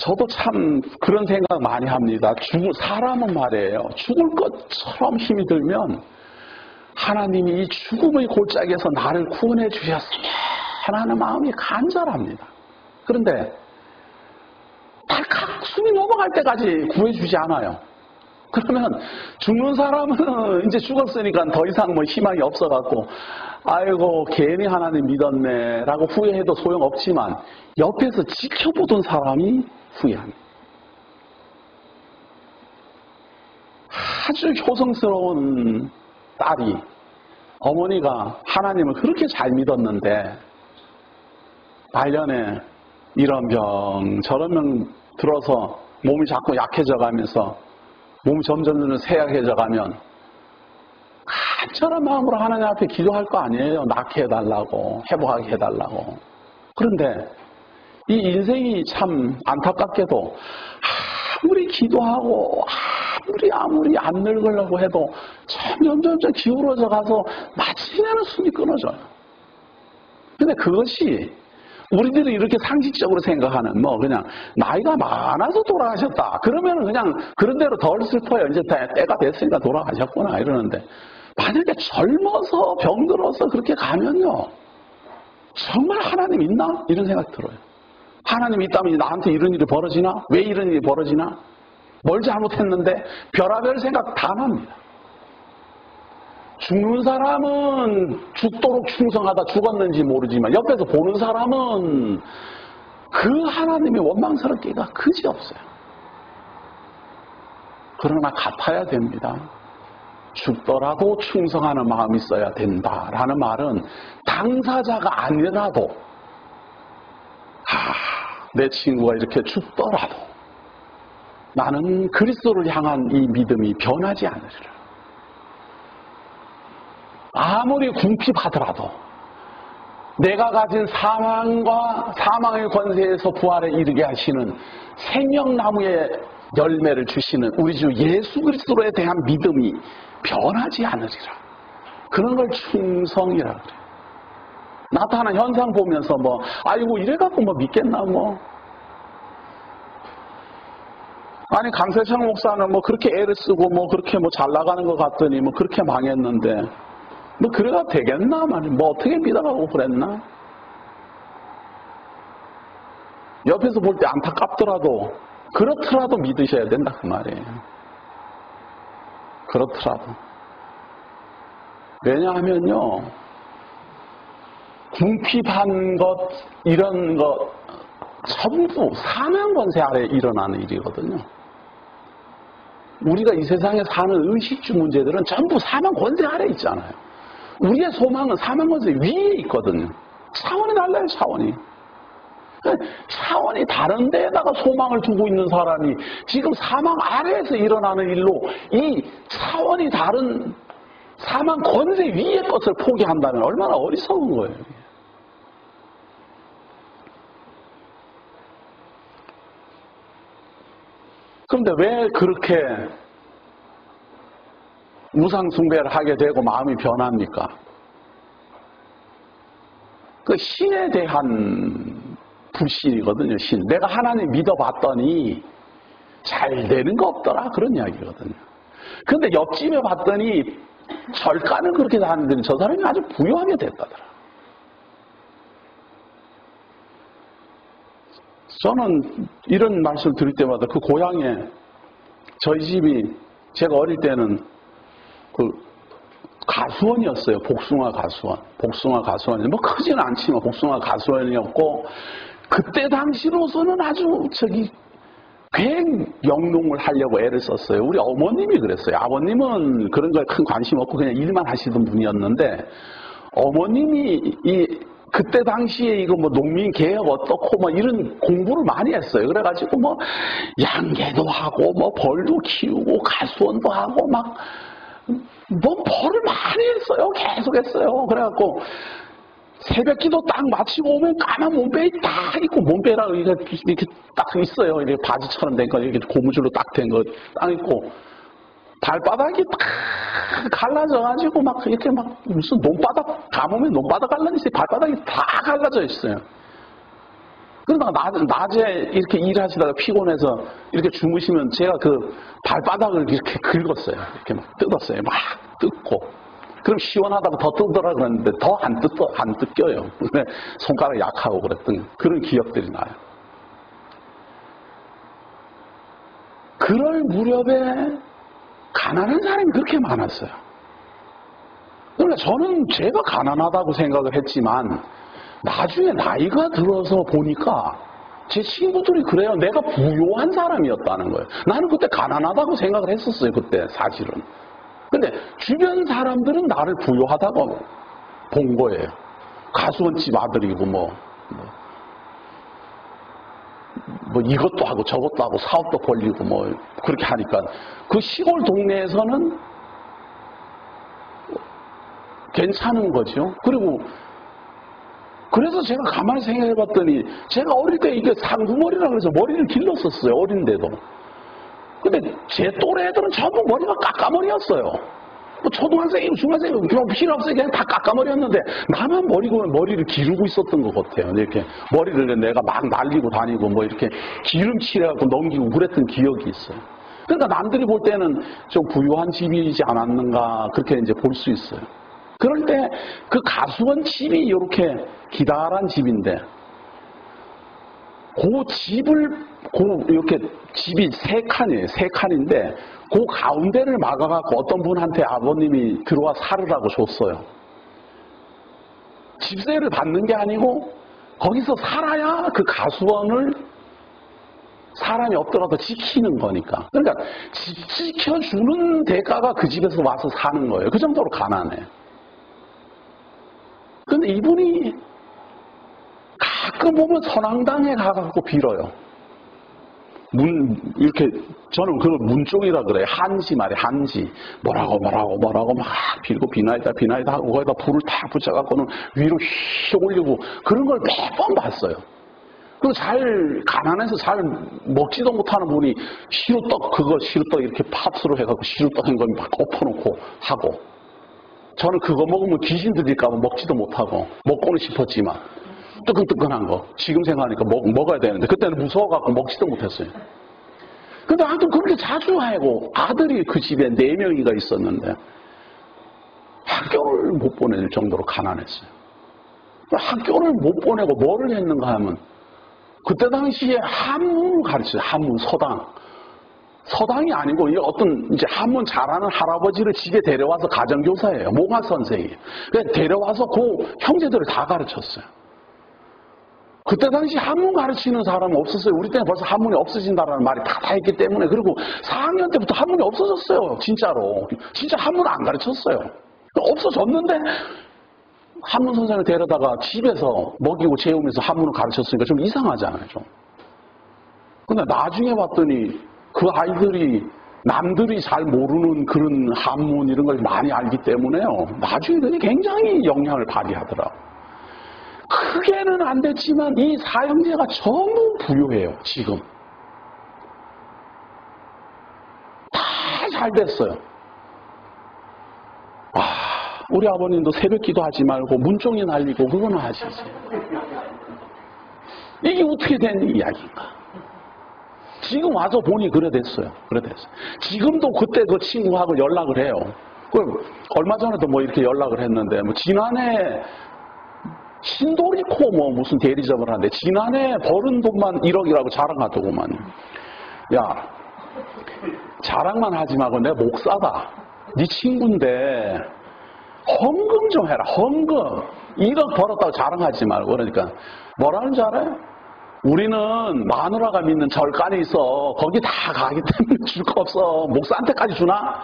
저도 참 그런 생각 많이 합니다. 사람은 말이에요. 죽을 것처럼 힘이 들면 하나님이 이 죽음의 골짜기에서 나를 구원해 주셨으면 하는 마음이 간절합니다. 그런데 달칵 숨이 넘어갈 때까지 구해주지 않아요. 그러면 죽는 사람은 이제 죽었으니까 더 이상 뭐 희망이 없어갖고 아이고 괜히 하나님 믿었네 라고 후회해도 소용없지만 옆에서 지켜보던 사람이 후회합니다. 아주 효성스러운 딸이 어머니가 하나님을 그렇게 잘 믿었는데 말년에 이런 병 저런 병 들어서 몸이 자꾸 약해져 가면서 몸이 점점 쇠약해져 가면 간절한 마음으로 하나님 앞에 기도할 거 아니에요. 낫게 해달라고 회복하게 해달라고. 그런데 이 인생이 참 안타깝게도 아무리 기도하고 아무리 안 늙으려고 해도 점점 기울어져 가서 마침내는 숨이 끊어져요. 근데 그것이 우리들이 이렇게 상식적으로 생각하는 뭐 그냥 나이가 많아서 돌아가셨다. 그러면 그냥 그런 대로 덜 슬퍼요. 이제 때가 됐으니까 돌아가셨구나 이러는데 만약에 젊어서 병들어서 그렇게 가면요. 정말 하나님 있나? 이런 생각이 들어요. 하나님이 있다면 나한테 이런 일이 벌어지나? 왜 이런 일이 벌어지나? 뭘 잘못했는데? 별의별 생각 다 납니다. 죽는 사람은 죽도록 충성하다 죽었는지 모르지만 옆에서 보는 사람은 그 하나님이 원망스럽기가 그지없어요. 그러나 갚아야 됩니다. 죽더라도 충성하는 마음이 있어야 된다라는 말은 당사자가 아니라도 내 친구가 이렇게 죽더라도 나는 그리스도를 향한 이 믿음이 변하지 않으리라. 아무리 궁핍하더라도 내가 가진 사망과 사망의 권세에서 부활에 이르게 하시는 생명나무의 열매를 주시는 우리 주 예수 그리스도에 대한 믿음이 변하지 않으리라. 그런 걸 충성이라 그래. 나타나는 현상 보면서 뭐 아이고 이래갖고 뭐 믿겠나 뭐. 아니 강세창 목사는 뭐 그렇게 애를 쓰고 뭐 그렇게 뭐 잘 나가는 것 같더니 뭐 그렇게 망했는데 뭐 그래가 되겠나 말이야. 뭐 어떻게 믿어가고 그랬나. 옆에서 볼 때 안타깝더라도 그렇더라도 믿으셔야 된다 그 말이에요. 그렇더라도. 왜냐하면요 궁핍한 것 이런 것 전부 사망 권세 아래 일어나는 일이거든요. 우리가 이 세상에 사는 의식주 문제들은 전부 사망 권세 아래 있잖아요. 우리의 소망은 사망 권세 위에 있거든요. 차원이 달라요, 차원이. 차원이 다른 데에다가 소망을 두고 있는 사람이 지금 사망 아래에서 일어나는 일로 이 차원이 다른 사망 권세 위의 것을 포기한다면 얼마나 어리석은 거예요. 그런데 왜 그렇게 우상숭배를 하게 되고 마음이 변합니까? 그 신에 대한 불신이거든요. 신. 내가 하나님 믿어봤더니 잘 되는 거 없더라. 그런 이야기거든요. 그런데 옆집에 봤더니 절간은 그렇게 하는데 저 사람이 아주 부유하게 됐다더라. 저는 이런 말씀 드릴 때마다 그 고향에 저희 집이 제가 어릴 때는 그 가수원이었어요. 복숭아 가수원. 복숭아 가수원. 뭐 크지는 않지만 복숭아 가수원이었고 그때 당시로서는 아주 굉 영농을 하려고 애를 썼어요. 우리 어머님이 그랬어요. 아버님은 그런 거에 큰 관심 없고 그냥 일만 하시던 분이었는데 어머님이 그때 당시에 이거 뭐 농민 개혁 어떻고 뭐 이런 공부를 많이 했어요. 그래가지고 뭐 양계도 하고 뭐 벌도 키우고 가수원도 하고 막 뭐 벌을 많이 했어요. 계속 했어요. 그래갖고 새벽기도 딱 마치고 오면 까만 몸빼 딱 입고 몸빼라 이렇게 딱 있어요. 이렇게 바지처럼 된 거 이렇게 고무줄로 딱 된 거 딱 입고 발바닥이 딱 갈라져가지고 막 이렇게 막 무슨 논바닥 가보면 논바닥 갈라졌어요. 발바닥이 다 갈라져 있어요. 그러다가 낮에 이렇게 일하시다가 피곤해서 이렇게 주무시면 제가 그 발바닥을 이렇게 긁었어요. 이렇게 막 뜯었어요. 막 뜯고. 그럼 시원하다고 더 뜯더라 그랬는데 더 안 뜯겨요. 손가락이 약하고 그랬던 그런 기억들이 나요. 그럴 무렵에 가난한 사람이 그렇게 많았어요. 그러니까 저는 제가 가난하다고 생각을 했지만 나중에 나이가 들어서 보니까 제 친구들이 그래요. 내가 부유한 사람이었다는 거예요. 나는 그때 가난하다고 생각을 했었어요. 그때 사실은. 근데 주변 사람들은 나를 부유하다고 본 거예요. 가수원집 아들이고 뭐 이것도 하고 저것도 하고 사업도 벌리고 뭐 그렇게 하니까 그 시골 동네에서는 괜찮은 거죠. 그리고 그래서 제가 가만히 생각해 봤더니 제가 어릴 때 이게 상두머리라 그래서 머리를 길렀었어요. 어린데도. 근데 제 또래 애들은 전부 머리가 까까머리였어요. 뭐 초등학생이고 중학생이고 그냥 필요 없어요. 그냥 다 까까머리였는데 나만 머리를 기르고 있었던 것 같아요. 이렇게 머리를 내가 막 날리고 다니고 뭐 이렇게 기름칠해갖고 넘기고 그랬던 기억이 있어요. 그러니까 남들이 볼 때는 좀 부유한 집이지 않았는가 그렇게 이제 볼 수 있어요. 그럴 때 그 가수원 집이 이렇게 기다란 집인데 그 집을 이렇게 집이 세 칸이에요. 세 칸인데 그 가운데를 막아갖고 어떤 분한테 아버님이 들어와 살으라고 줬어요. 집세를 받는 게 아니고 거기서 살아야 그 가수원을 사람이 없더라도 지키는 거니까. 그러니까 집 지켜주는 대가가 그 집에서 와서 사는 거예요. 그 정도로 가난해. 근데 이분이 가끔 보면 선앙당에 가갖고 빌어요. 이렇게, 저는 그걸 문종이라 그래요. 한지 말이에요, 한지. 뭐라고 막 빌고 비나이다 하고 거기다 불을 탁 붙여갖고는 위로 휙 올리고 그런 걸 몇 번 봤어요. 그리고 가난해서 잘 먹지도 못하는 분이 시루떡 이렇게 팥으로 해갖고 시루떡 한 거 막 엎어놓고 하고. 저는 그거 먹으면 귀신 들릴까봐 먹지도 못하고, 먹고는 싶었지만, 뜨끈뜨끈한 거. 지금 생각하니까 먹어야 되는데, 그때는 무서워갖고 먹지도 못했어요. 근데 하여튼 그렇게 자주 하고, 아들이 그 집에 4명이가 있었는데, 학교를 못 보낼 정도로 가난했어요. 학교를 못 보내고 뭐를 했는가 하면, 그때 당시에 한문을 가르쳐요. 한문, 서당. 서당이 아니고, 어떤 이제 한문 잘하는 할아버지를 집에 데려와서 가정교사예요. 몽학 선생이에요. 그래서 데려와서 그 형제들을 다 가르쳤어요. 그때 당시 한문 가르치는 사람은 없었어요. 우리 때는 벌써 한문이 없어진다라는 말이 다 했기 때문에. 그리고 4학년 때부터 한문이 없어졌어요. 진짜로. 진짜 한문 안 가르쳤어요. 없어졌는데 한문 선생을 데려다가 집에서 먹이고 재우면서 한문을 가르쳤으니까 좀 이상하잖아요. 좀. 근데 나중에 봤더니 그 아이들이 남들이 잘 모르는 그런 한문 이런 걸 많이 알기 때문에요. 나중에 굉장히 영향을 발휘하더라고요. 크게는 안 됐지만 이 사형제가 전부 부유해요. 지금 다 잘 됐어요. 우리 아버님도 새벽기도 하지 말고 문종이 날리고 그거는 하시지. 이게 어떻게 된 이야기인가? 지금 와서 보니 그래 됐어요. 지금도 그때 그 친구하고 연락을 해요. 얼마 전에도 뭐 이렇게 연락을 했는데, 뭐 지난해 신도리코 뭐 무슨 대리점을 하는데 지난해 벌은 돈만 1억이라고 자랑하더구만. 야, 자랑만 하지 말고 내 목사다. 네 친구인데 헌금 좀 해라. 헌금. 1억 벌었다고 자랑하지 말고. 그러니까 뭐라는 줄 알아요? 우리는 마누라가 믿는 절간이 있어. 거기 다 가기 때문에 줄 거 없어. 목사한테까지 주나?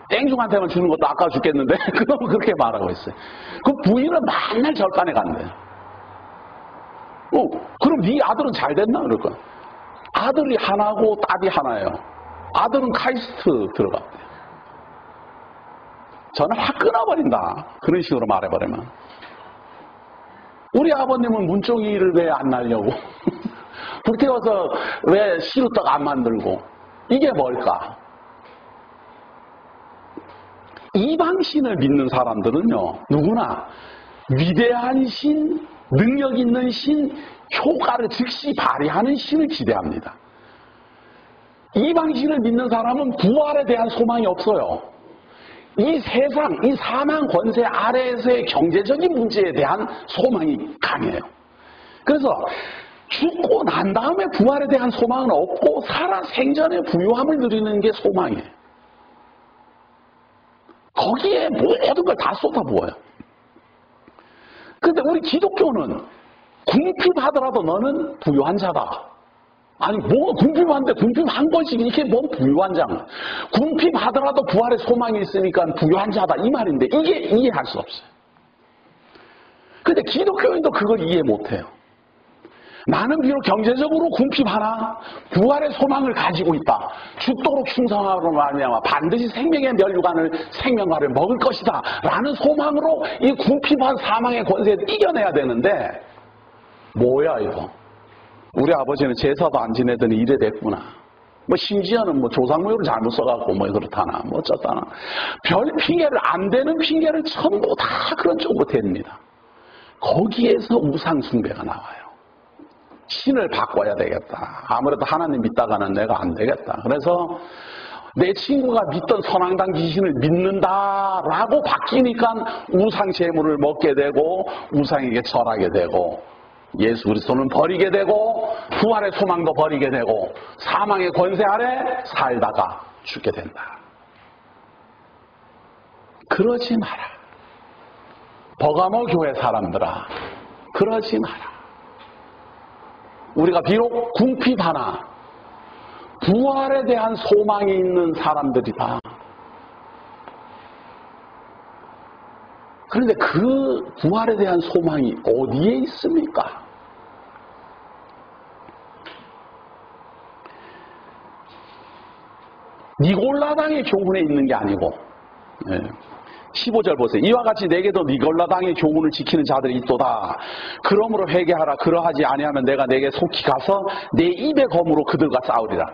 땡중한테만 주는 것도 아까워 죽겠는데 그럼 그렇게 말하고 있어요. 그 부인은 맨날 절간에 간대. 그럼 네 아들은 잘 됐나? 그럴 거야. 아들이 하나고 딸이 하나예요. 아들은 카이스트 들어갔대요. 저는 확 끊어버린다. 그런 식으로 말해버리면. 우리 아버님은 문종이를 왜 안 날려고? 불태워서 왜 시루떡 안 만들고? 이게 뭘까? 이방신을 믿는 사람들은요, 누구나 위대한 신, 능력 있는 신, 효과를 즉시 발휘하는 신을 기대합니다. 이방신을 믿는 사람은 부활에 대한 소망이 없어요. 이 세상, 이 사망 권세 아래에서의 경제적인 문제에 대한 소망이 강해요. 그래서 죽고 난 다음에 부활에 대한 소망은 없고 살아 생전에 부유함을 누리는 게 소망이에요. 거기에 모든 걸 다 쏟아부어요. 그런데 우리 기독교는 궁핍하더라도 너는 부유한 자다. 아니 뭐 궁핍한데 궁핍한 거지. 이게 뭐 부유한 자는. 궁핍하더라도 부활의 소망이 있으니까 부유한 자다 이 말인데 이게 이해할 수 없어요. 그런데 기독교인도 그걸 이해 못해요. 나는 비록 경제적으로 궁핍하나 부활의 소망을 가지고 있다. 죽도록 충성하로 말미암아 반드시 생명의 면류관을 생명과를 먹을 것이다 라는 소망으로 이 궁핍한 사망의 권세를 이겨내야 되는데 뭐야 이거. 우리 아버지는 제사도 안 지내더니 이래 됐구나. 뭐 심지어는 뭐 조상모를 잘못 써갖고 뭐 그렇다나 뭐 어쩌다나 별 핑계를 안 되는 핑계를 전부 다 그런 쪽으로 댑니다. 거기에서 우상 숭배가 나와요. 신을 바꿔야 되겠다. 아무래도 하나님 믿다가는 내가 안 되겠다. 그래서 내 친구가 믿던 선앙당 귀신을 믿는다라고 바뀌니까 우상 제물을 먹게 되고 우상에게 절하게 되고 예수 그리스도는 버리게 되고 부활의 소망도 버리게 되고 사망의 권세 아래 살다가 죽게 된다. 그러지 마라. 버가모 교회 사람들아, 그러지 마라. 우리가 비록 궁핍하나 부활에 대한 소망이 있는 사람들이다. 그런데 그 부활에 대한 소망이 어디에 있습니까? 니골라당의 교훈에 있는 게 아니고 15절 보세요. 이와 같이 내게도 니골라당의 교훈을 지키는 자들이 있도다. 그러므로 회개하라. 그러하지 아니하면 내가 내게 속히 가서 내 입의 검으로 그들과 싸우리라.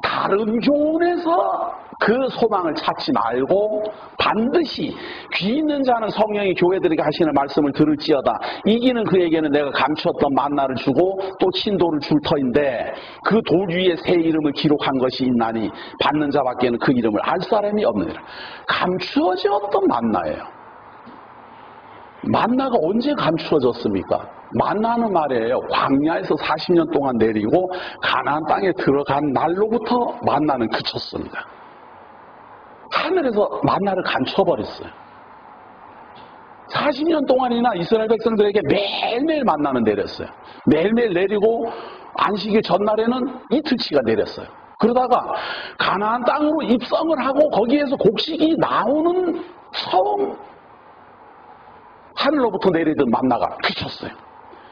다른 교훈에서 그 소망을 찾지 말고 반드시 귀 있는 자는 성령이 교회들에게 하시는 말씀을 들을지어다. 이기는 그에게는 내가 감추었던 만나를 주고 또 신도를 줄 터인데 그 돌 위에 새 이름을 기록한 것이 있나니 받는 자밖에는 그 이름을 알 사람이 없느니라. 감추어졌던 만나예요. 만나가 언제 감추어졌습니까? 만나는 말이에요. 광야에서 40년 동안 내리고 가나안 땅에 들어간 날로부터 만나는 그쳤습니다. 하늘에서 만나를 감춰버렸어요. 40년 동안이나 이스라엘 백성들에게 매일매일 만나는 내렸어요. 매일매일 내리고 안식일 전날에는 이틀치가 내렸어요. 그러다가 가나안 땅으로 입성을 하고 거기에서 곡식이 나오는 처음 하늘로부터 내리던 만나가 그쳤어요.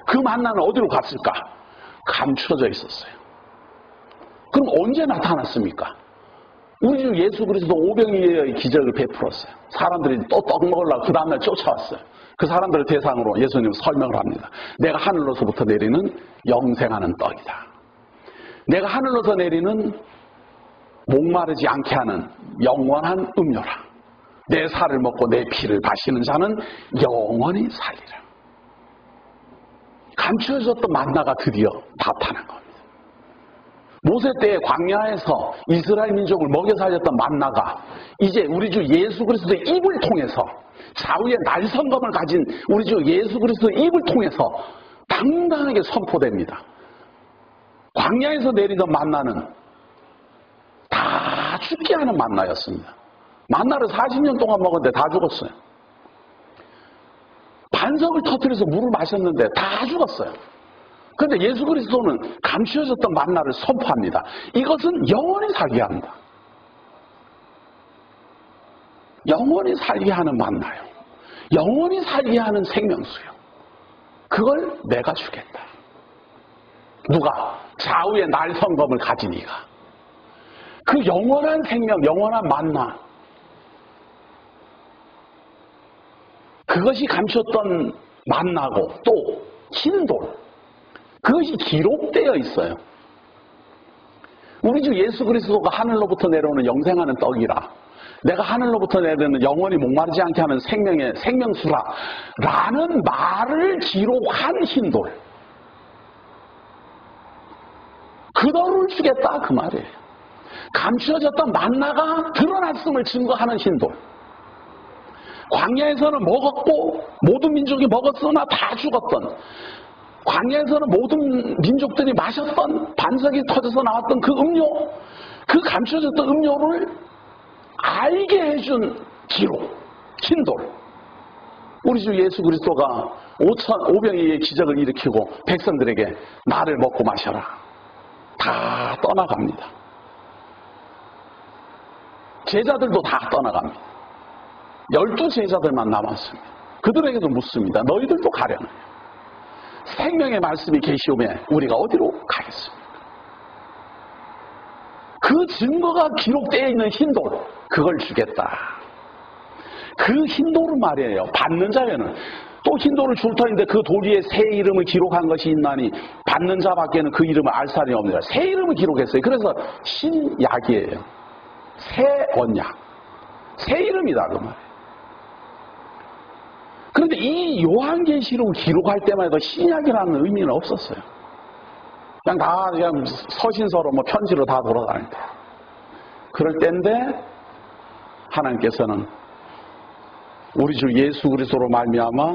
그 만나는 어디로 갔을까? 감춰져 있었어요. 그럼 언제 나타났습니까? 우리 주 예수 그리스도 오병이어의 기적을 베풀었어요. 사람들이 또 떡 먹으려고 그 다음날 쫓아왔어요. 그 사람들을 대상으로 예수님은 설명을 합니다. 내가 하늘로서부터 내리는 영생하는 떡이다. 내가 하늘로서 내리는 목마르지 않게 하는 영원한 음료라. 내 살을 먹고 내 피를 마시는 자는 영원히 살리라. 감추어졌던 만나가 드디어 나타난 겁니다. 모세 때의 광야에서 이스라엘 민족을 먹여 살렸던 만나가 이제 우리 주 예수 그리스도의 입을 통해서 좌우의 날성검을 가진 우리 주 예수 그리스도의 입을 통해서 당당하게 선포됩니다. 광야에서 내리던 만나는 다 죽게 하는 만나였습니다. 만나를 40년 동안 먹었는데 다 죽었어요. 반석을 터뜨려서 물을 마셨는데 다 죽었어요. 그런데 예수 그리스도는 감추어졌던 만나를 선포합니다. 이것은 영원히 살게 한다. 영원히 살게 하는 만나요. 영원히 살게 하는 생명수요. 그걸 내가 주겠다. 누가? 좌우의 날성검을 가진 이가. 그 영원한 생명, 영원한 만나. 그것이 감추었던 만나고 또 흰돌. 그것이 기록되어 있어요. 우리 주 예수 그리스도가 하늘로부터 내려오는 영생하는 떡이라. 내가 하늘로부터 내려오는 영원히 목마르지 않게 하는 생명의 생명수라. 라는 말을 기록한 흰돌. 그 돌을 주겠다 그 말이에요. 감추어졌던 만나가 드러났음을 증거하는 흰돌. 광야에서는 먹었고 모든 민족이 먹었으나 다 죽었던, 광야에서는 모든 민족들이 마셨던, 반석이 터져서 나왔던 그 음료, 그 감춰졌던 음료를 알게 해준 기록, 흰돌. 우리 주 예수 그리스도가 오병이의 기적을 일으키고 백성들에게 나를 먹고 마셔라. 다 떠나갑니다. 제자들도 다 떠나갑니다. 12제자들만 남았습니다. 그들에게도 묻습니다. 너희들도 가려나? 생명의 말씀이 계시오매 우리가 어디로 가겠습니까? 그 증거가 기록되어 있는 흰돌, 그걸 주겠다. 그 흰돌은 말이에요. 받는 자에는 또 흰돌을 줄 터인데 그 돌 위에 새 이름을 기록한 것이 있나니 받는 자밖에는 그 이름을 알 사람이 없느니라. 새 이름을 기록했어요. 그래서 신약이에요. 새 언약. 새 이름이다 그 말이에요. 그런데 이 요한계시록을 기록할 때마다 신약이라는 의미는 없었어요. 그냥 다 그냥 서신서로 뭐 편지로 다 돌아다닐 때. 그럴 때인데 하나님께서는 우리 주 예수 그리스도로 말미암아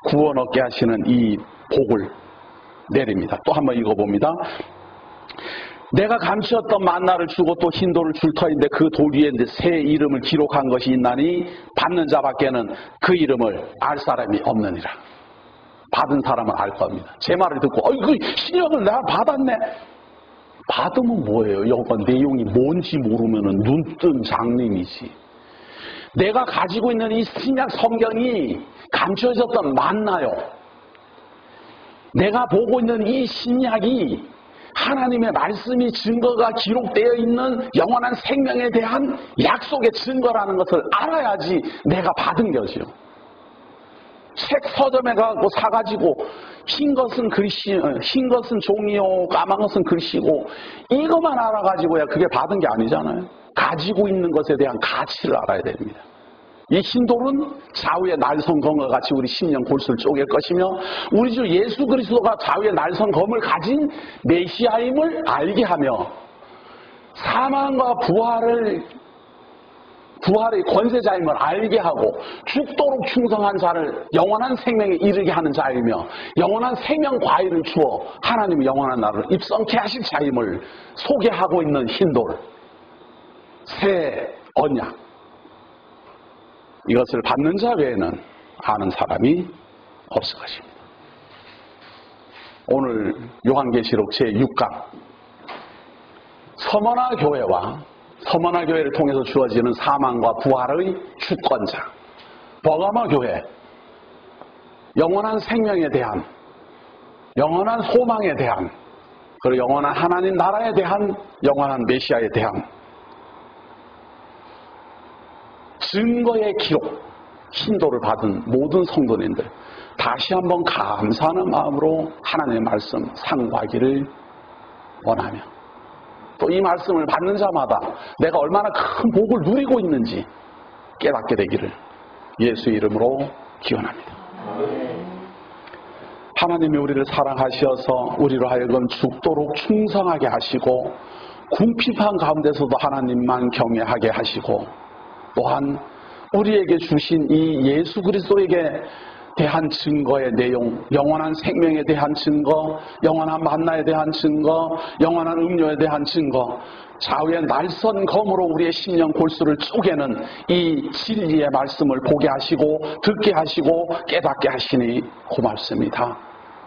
구원 얻게 하시는 이 복을 내립니다. 또 한번 읽어봅니다. 내가 감추었던 만나를 주고 또 흰돌을 줄 터인데 그 돌 위에 새 이름을 기록한 것이 있나니 받는 자밖에는 그 이름을 알 사람이 없느니라. 받은 사람은 알 겁니다. 제 말을 듣고 그 신약을 내가 받았네. 받으면 뭐예요? 여기 내용이 뭔지 모르면 눈뜬 장님이지. 내가 가지고 있는 이 신약 성경이 감춰졌던 만나요. 내가 보고 있는 이 신약이 하나님의 말씀이 증거가 기록되어 있는 영원한 생명에 대한 약속의 증거라는 것을 알아야지 내가 받은 거죠. 책 서점에 가고 사가지고 흰 것은 글씨, 흰 것은 종이요, 까만 것은 글씨고 이것만 알아가지고야 그게 받은 게 아니잖아요. 가지고 있는 것에 대한 가치를 알아야 됩니다. 이 흰돌은 좌우의 날성검과 같이 우리 심령 골수를 쪼갤 것이며 우리 주 예수 그리스도가 좌우의 날성검을 가진 메시아임을 알게 하며 사망과 부활의 권세자임을 알게 하고 죽도록 충성한 자를 영원한 생명에 이르게 하는 자이며 영원한 생명 과일을 주어 하나님의 영원한 나라를 입성케 하실 자임을 소개하고 있는 흰돌, 새 언약, 이것을 받는 자 외에는 아는 사람이 없을 것입니다. 오늘 요한계시록 제6강 서머나 교회와 서머나 교회를 통해서 주어지는 사망과 부활의 주권자 버가모 교회, 영원한 생명에 대한, 영원한 소망에 대한, 그리고 영원한 하나님 나라에 대한, 영원한 메시아에 대한 증거의 기록, hin도를 받은 모든 성도님들 다시 한번 감사하는 마음으로 하나님의 말씀 상고하기를 원하며 또 이 말씀을 받는 자마다 내가 얼마나 큰 복을 누리고 있는지 깨닫게 되기를 예수의 이름으로 기원합니다. 하나님이 우리를 사랑하셔서 우리로 하여금 죽도록 충성하게 하시고 궁핍한 가운데서도 하나님만 경외하게 하시고 또한 우리에게 주신 이 예수 그리스도에게 대한 증거의 내용, 영원한 생명에 대한 증거, 영원한 만나에 대한 증거, 영원한 음료에 대한 증거, 좌우의 날선 검으로 우리의 심령 골수를 쪼개는 이 진리의 말씀을 보게 하시고 듣게 하시고 깨닫게 하시니 고맙습니다.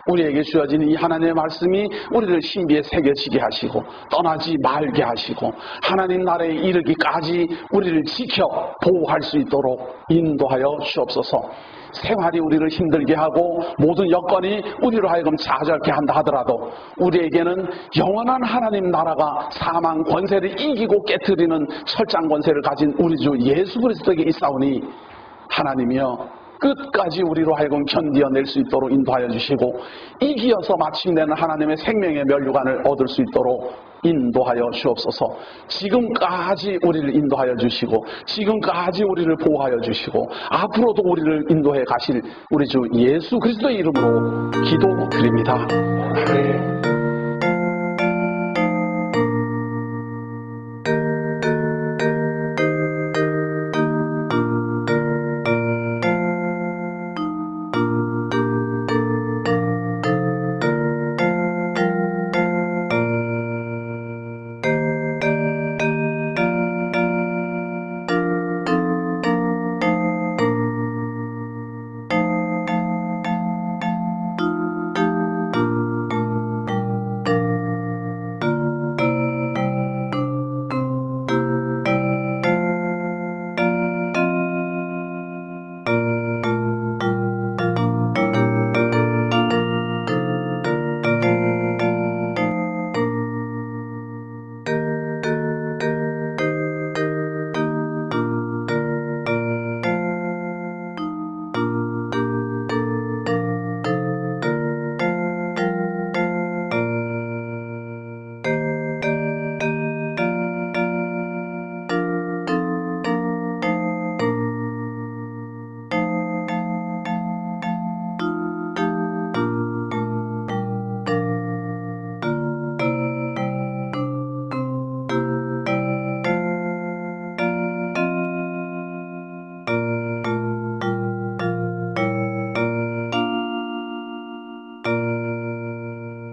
우리에게 주어진 이 하나님의 말씀이 우리를 신비에 새겨지게 하시고 떠나지 말게 하시고 하나님 나라에 이르기까지 우리를 지켜 보호할 수 있도록 인도하여 주옵소서. 생활이 우리를 힘들게 하고 모든 여건이 우리로 하여금 좌절케 한다 하더라도 우리에게는 영원한 하나님 나라가 사망 권세를 이기고 깨트리는 철장 권세를 가진 우리 주 예수 그리스도에게 있사오니 하나님이여 끝까지 우리로 하여금 견디어낼 수 있도록 인도하여 주시고 이기어서 마침내는 하나님의 생명의 면류관을 얻을 수 있도록 인도하여 주옵소서. 지금까지 우리를 인도하여 주시고 지금까지 우리를 보호하여 주시고 앞으로도 우리를 인도해 가실 우리 주 예수 그리스도의 이름으로 기도드립니다. 아멘.